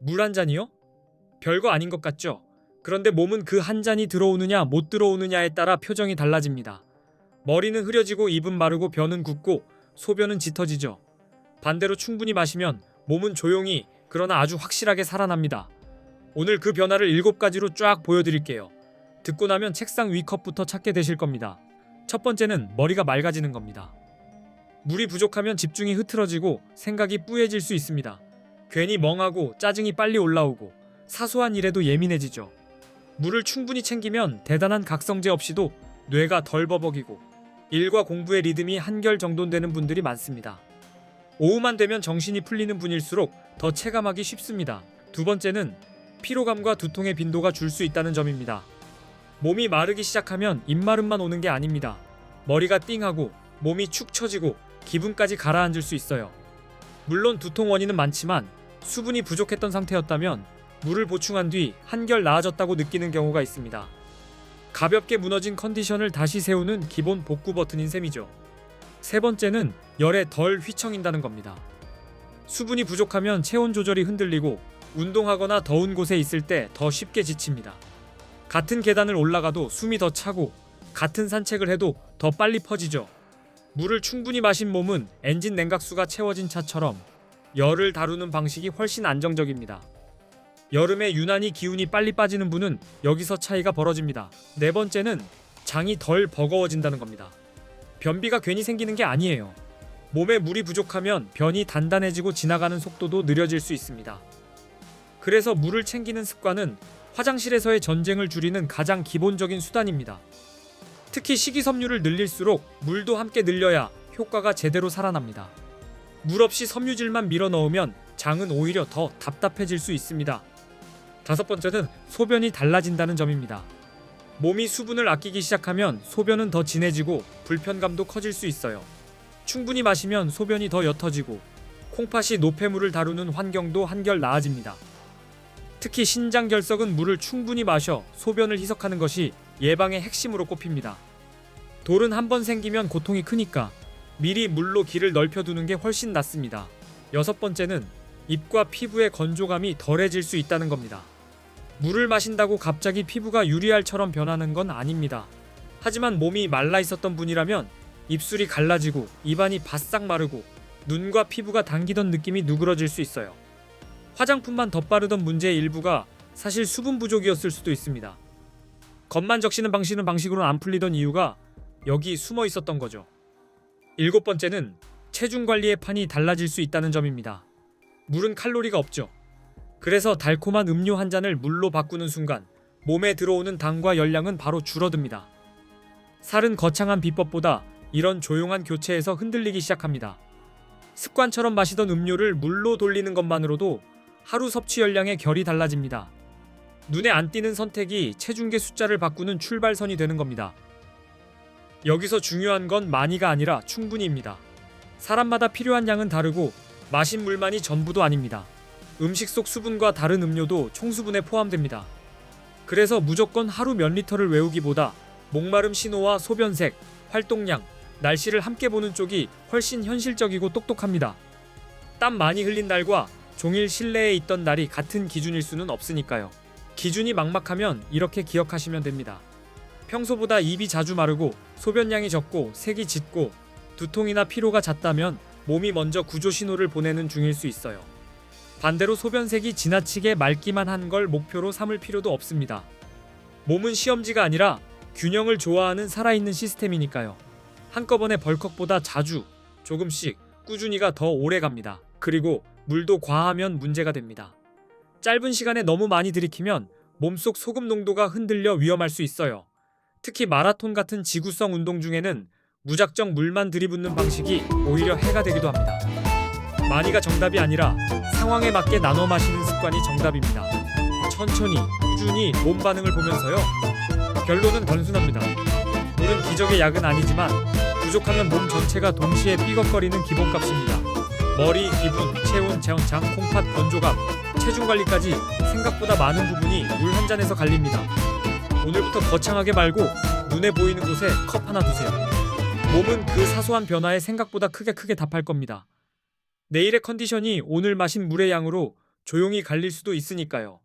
물 한 잔이요? 별거 아닌 것 같죠? 그런데 몸은 그 한 잔이 들어오느냐 못 들어오느냐에 따라 표정이 달라집니다. 머리는 흐려지고 입은 마르고 변은 굳고 소변은 짙어지죠. 반대로 충분히 마시면 몸은 조용히 그러나 아주 확실하게 살아납니다. 오늘 그 변화를 7가지로 쫙 보여드릴게요. 듣고 나면 책상 위 컵부터 찾게 되실 겁니다. 첫 번째는 머리가 맑아지는 겁니다. 물이 부족하면 집중이 흐트러지고 생각이 뿌예질 수 있습니다. 괜히 멍하고 짜증이 빨리 올라오고 사소한 일에도 예민해지죠. 물을 충분히 챙기면 대단한 각성제 없이도 뇌가 덜 버벅이고 일과 공부의 리듬이 한결 정돈되는 분들이 많습니다. 오후만 되면 정신이 풀리는 분일수록 더 체감하기 쉽습니다. 두 번째는 피로감과 두통의 빈도가 줄 수 있다는 점입니다. 몸이 마르기 시작하면 입마름만 오는 게 아닙니다. 머리가 띵하고 몸이 축 처지고 기분까지 가라앉을 수 있어요. 물론 두통 원인은 많지만 수분이 부족했던 상태였다면 물을 보충한 뒤 한결 나아졌다고 느끼는 경우가 있습니다. 가볍게 무너진 컨디션을 다시 세우는 기본 복구 버튼인 셈이죠. 세 번째는 열에 덜 휘청인다는 겁니다. 수분이 부족하면 체온 조절이 흔들리고 운동하거나 더운 곳에 있을 때 더 쉽게 지칩니다. 같은 계단을 올라가도 숨이 더 차고 같은 산책을 해도 더 빨리 퍼지죠. 물을 충분히 마신 몸은 엔진 냉각수가 채워진 차처럼 열을 다루는 방식이 훨씬 안정적입니다. 여름에 유난히 기운이 빨리 빠지는 분은 여기서 차이가 벌어집니다. 네 번째는 장이 덜 버거워진다는 겁니다. 변비가 괜히 생기는 게 아니에요. 몸에 물이 부족하면 변이 단단해지고 지나가는 속도도 느려질 수 있습니다. 그래서 물을 챙기는 습관은 화장실에서의 전쟁을 줄이는 가장 기본적인 수단입니다. 특히 식이섬유를 늘릴수록 물도 함께 늘려야 효과가 제대로 살아납니다. 물 없이 섬유질만 밀어 넣으면 장은 오히려 더 답답해질 수 있습니다. 다섯 번째는 소변이 달라진다는 점입니다. 몸이 수분을 아끼기 시작하면 소변은 더 진해지고 불편감도 커질 수 있어요. 충분히 마시면 소변이 더 옅어지고 콩팥이 노폐물을 다루는 환경도 한결 나아집니다. 특히 신장결석은 물을 충분히 마셔 소변을 희석하는 것이 예방의 핵심으로 꼽힙니다. 돌은 한 번 생기면 고통이 크니까 미리 물로 길을 넓혀두는 게 훨씬 낫습니다. 여섯 번째는 입과 피부의 건조감이 덜해질 수 있다는 겁니다. 물을 마신다고 갑자기 피부가 유리알처럼 변하는 건 아닙니다. 하지만 몸이 말라 있었던 분이라면 입술이 갈라지고 입안이 바싹 마르고 눈과 피부가 당기던 느낌이 누그러질 수 있어요. 화장품만 덧바르던 문제의 일부가 사실 수분 부족이었을 수도 있습니다. 겉만 적시는 방식으로는 안 풀리던 이유가 여기 숨어 있었던 거죠. 일곱 번째는 체중 관리의 판이 달라질 수 있다는 점입니다. 물은 칼로리가 없죠. 그래서 달콤한 음료 한 잔을 물로 바꾸는 순간 몸에 들어오는 당과 열량은 바로 줄어듭니다. 살은 거창한 비법보다 이런 조용한 교체에서 흔들리기 시작합니다. 습관처럼 마시던 음료를 물로 돌리는 것만으로도 하루 섭취 열량의 결이 달라집니다. 눈에 안 띄는 선택이 체중계 숫자를 바꾸는 출발선이 되는 겁니다. 여기서 중요한 건 많이가 아니라 충분히입니다. 사람마다 필요한 양은 다르고 마신 물만이 전부도 아닙니다. 음식 속 수분과 다른 음료도 총수분에 포함됩니다. 그래서 무조건 하루 몇 리터를 외우기보다 목마름 신호와 소변색, 활동량, 날씨를 함께 보는 쪽이 훨씬 현실적이고 똑똑합니다. 땀 많이 흘린 날과 종일 실내에 있던 날이 같은 기준일 수는 없으니까요. 기준이 막막하면 이렇게 기억하시면 됩니다. 평소보다 입이 자주 마르고 소변량이 적고 색이 짙고 두통이나 피로가 잦다면 몸이 먼저 구조 신호를 보내는 중일 수 있어요. 반대로 소변색이 지나치게 맑기만 한 걸 목표로 삼을 필요도 없습니다. 몸은 시험지가 아니라 균형을 좋아하는 살아있는 시스템이니까요. 한꺼번에 벌컥보다 자주, 조금씩, 꾸준히가 더 오래 갑니다. 그리고 물도 과하면 문제가 됩니다. 짧은 시간에 너무 많이 들이키면 몸속 소금 농도가 흔들려 위험할 수 있어요. 특히 마라톤 같은 지구성 운동 중에는 무작정 물만 들이붓는 방식이 오히려 해가 되기도 합니다. 많이가 정답이 아니라 상황에 맞게 나눠 마시는 습관이 정답입니다. 천천히, 꾸준히 몸 반응을 보면서요. 결론은 단순합니다. 물은 기적의 약은 아니지만 부족하면 몸 전체가 동시에 삐걱거리는 기본값입니다. 머리, 기분, 체온, 장, 콩팥, 건조감, 체중 관리까지 생각보다 많은 부분이 물 한 잔에서 갈립니다. 오늘부터 거창하게 말고 눈에 보이는 곳에 컵 하나 두세요. 몸은 그 사소한 변화에 생각보다 크게 답할 겁니다. 내일의 컨디션이 오늘 마신 물의 양으로 조용히 갈릴 수도 있으니까요.